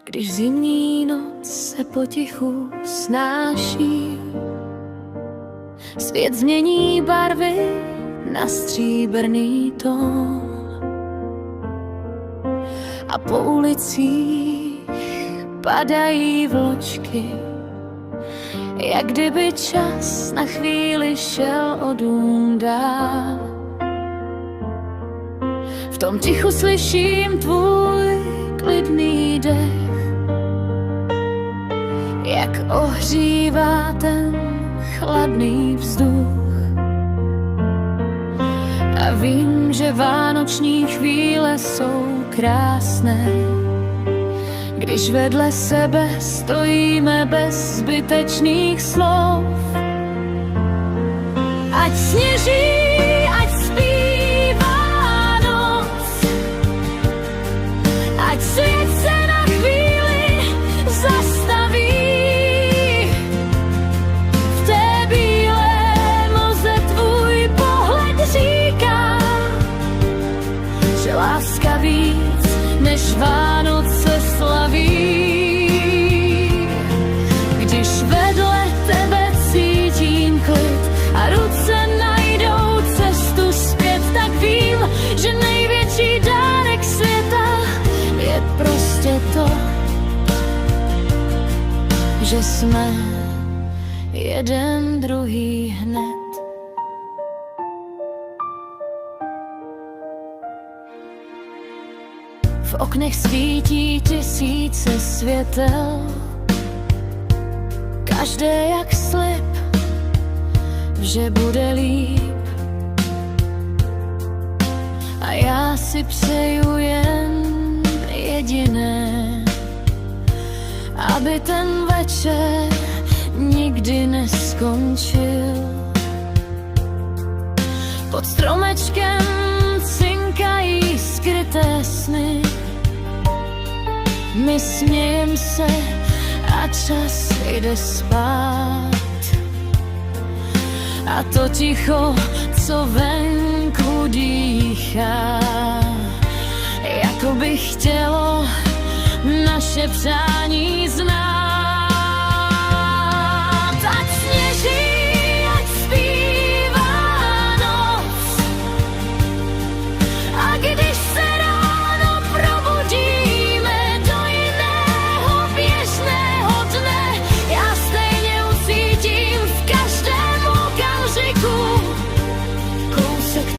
když zimní noc se potichu snáší. Svět změní barvy na stříbrný tón a po ulicích padají vločky, jak kdyby čas na chvíli šel o dům dál. V tom tichu slyším tvůj klidný dech, jak ohřívá ten chladný vzduch. A vím, že vánoční chvíle jsou krásné, když vedle sebe stojíme bez zbytečných slov. Ať sněží, ať zpívá noc, ať svět se na chvíli zastaví. V té bílé mlze tvůj pohled říká, že láska víc než Vánoce slaví. Když vedle tebe cítím klid a ruce najdou cestu zpět, tak vím, že největší dárek světa je prostě to, že jsme jeden druhý hned. V oknech svítí tisíce světel, každé jak slib, že bude líp. A já si přeju jen jediné, aby ten večer nikdy neskončil. Pod stromečkem cinkají skryté sny, my smějem se a čas jde spát. A to ticho, co venku dýchá, jako by chtělo naše přání znát.